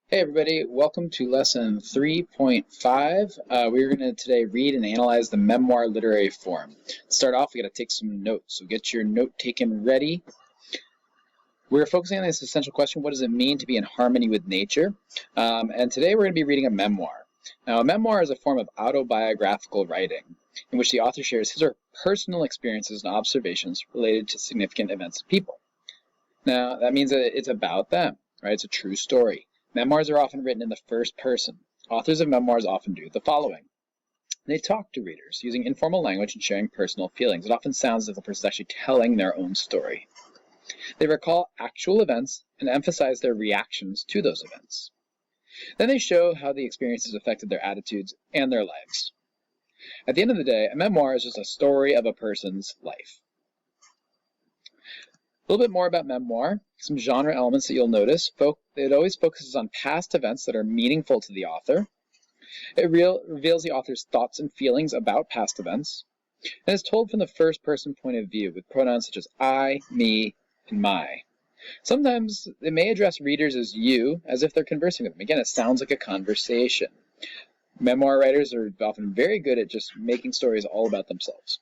Hey everybody, welcome to lesson 3.5. We're going to today read and analyze the memoir literary form. To start off, we got to take some notes, so get your note-taking ready. We're focusing on this essential question, what does it mean to be in harmony with nature? And today we're going to be reading a memoir. Now, a memoir is a form of autobiographical writing in which the author shares his or her personal experiences and observations related to significant events and people. Now, that means that it's about them, right? It's a true story. Memoirs are often written in the first person. Authors of memoirs often do the following. They talk to readers using informal language and sharing personal feelings. It often sounds as if the person is actually telling their own story. They recall actual events and emphasize their reactions to those events. Then they show how the experiences affected their attitudes and their lives. At the end of the day, a memoir is just a story of a person's life. A little bit more about memoir, some genre elements that you'll notice. It always focuses on past events that are meaningful to the author. It reveals the author's thoughts and feelings about past events. And is told from the first person point of view with pronouns such as I, me, and my. Sometimes it may address readers as you, as if they're conversing with them. Again, it sounds like a conversation. Memoir writers are often very good at just making stories all about themselves.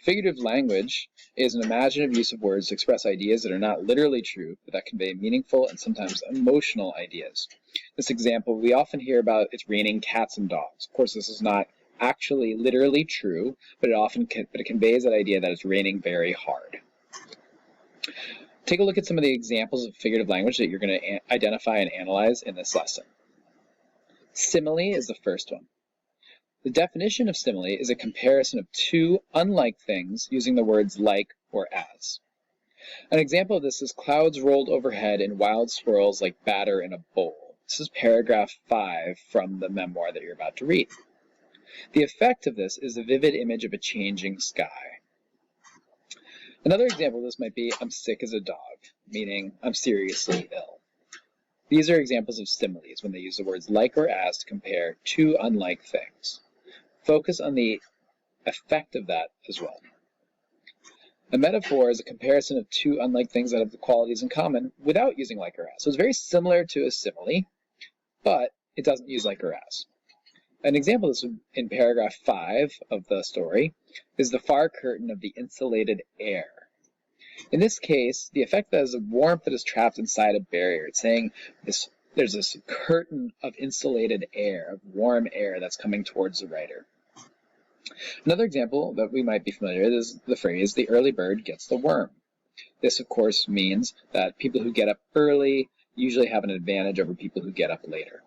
Figurative language is an imaginative use of words to express ideas that are not literally true, but that convey meaningful and sometimes emotional ideas. This example we often hear about, it's raining cats and dogs. Of course, this is not actually literally true, but it conveys that idea that it's raining very hard. Take a look at some of the examples of figurative language that you're going to identify and analyze in this lesson. Simile is the first one. The definition of simile is a comparison of two unlike things using the words like or as. An example of this is clouds rolled overhead in wild swirls like batter in a bowl. This is paragraph 5 from the memoir that you're about to read. The effect of this is a vivid image of a changing sky. Another example of this might be I'm sick as a dog, meaning I'm seriously ill. These are examples of similes when they use the words like or as to compare two unlike things. Focus on the effect of that as well. A metaphor is a comparison of two unlike things that have the qualities in common without using like or as. So it's very similar to a simile, but it doesn't use like or as. An example of this in paragraph 5 of the story is the far curtain of the insulated air. In this case, the effect is a warmth that is trapped inside a barrier. It's saying there's this curtain of insulated air, of warm air that's coming towards the writer. Another example that we might be familiar with is the phrase, the early bird gets the worm. This, of course, means that people who get up early usually have an advantage over people who get up later.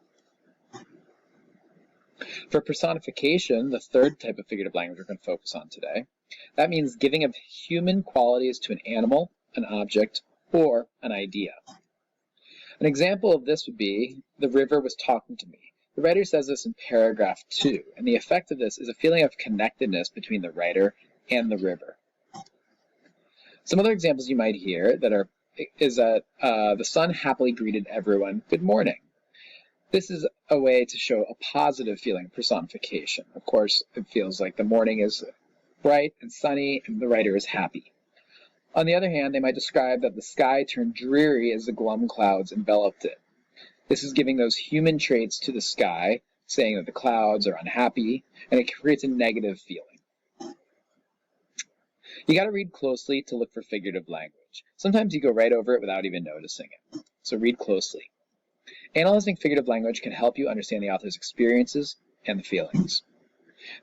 For personification, the third type of figurative language we're going to focus on today, that means giving of human qualities to an animal, an object, or an idea. An example of this would be, the river was talking to me. The writer says this in paragraph 2, and the effect of this is a feeling of connectedness between the writer and the river. Some other examples you might hear is that the sun happily greeted everyone, good morning. This is a way to show a positive feeling, personification. Of course, it feels like the morning is bright and sunny and the writer is happy. On the other hand, they might describe that the sky turned dreary as the glum clouds enveloped it. This is giving those human traits to the sky, saying that the clouds are unhappy, and it creates a negative feeling. You got to read closely to look for figurative language. Sometimes you go right over it without even noticing it. So read closely. Analyzing figurative language can help you understand the author's experiences and the feelings.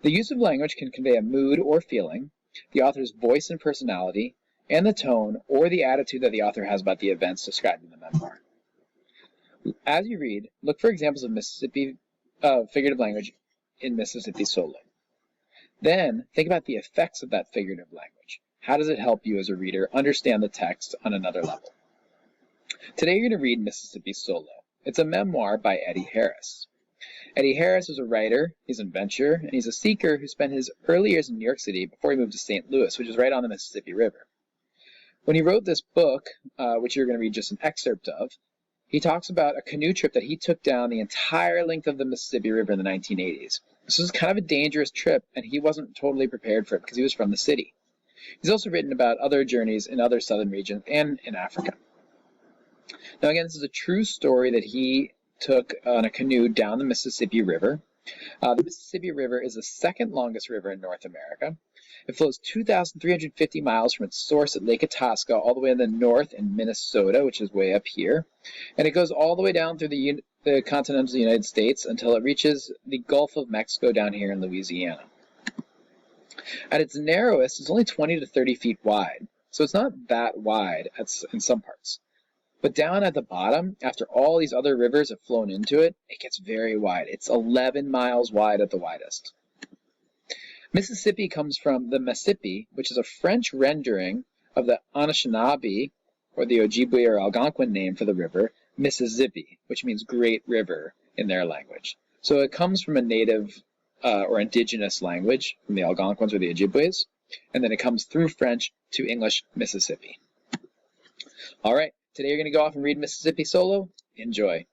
The use of language can convey a mood or feeling, the author's voice and personality, and the tone or the attitude that the author has about the events described in the memoir. As you read, look for examples of figurative language in Mississippi solo. Then, think about the effects of that figurative language. How does it help you as a reader understand the text on another level? Today you're going to read Mississippi Solo. It's a memoir by Eddie Harris. Eddie Harris is a writer, he's an adventurer, and he's a seeker who spent his early years in New York City before he moved to St. Louis, which is right on the Mississippi River. When he wrote this book, which you're going to read just an excerpt of, he talks about a canoe trip that he took down the entire length of the Mississippi River in the 1980s. This was kind of a dangerous trip, and he wasn't totally prepared for it because he was from the city. He's also written about other journeys in other southern regions and in Africa. Now again, this is a true story that he took on a canoe down the Mississippi River. The Mississippi River is the second longest river in North America. It flows 2,350 miles from its source at Lake Itasca all the way in the north in Minnesota, which is way up here. And it goes all the way down through the continent of the United States until it reaches the Gulf of Mexico down here in Louisiana. At its narrowest, it's only 20 to 30 feet wide, so it's not that wide in some parts. But down at the bottom, after all these other rivers have flown into it, it gets very wide. It's 11 miles wide at the widest. Mississippi comes from the Mississippi, which is a French rendering of the Anishinaabe, or the Ojibwe or Algonquin name for the river, Mississippi, which means great river in their language. So it comes from a native or indigenous language, from the Algonquins or the Ojibwes, and then it comes through French to English, Mississippi. All right. Today you're going to go off and read Mississippi solo. Enjoy.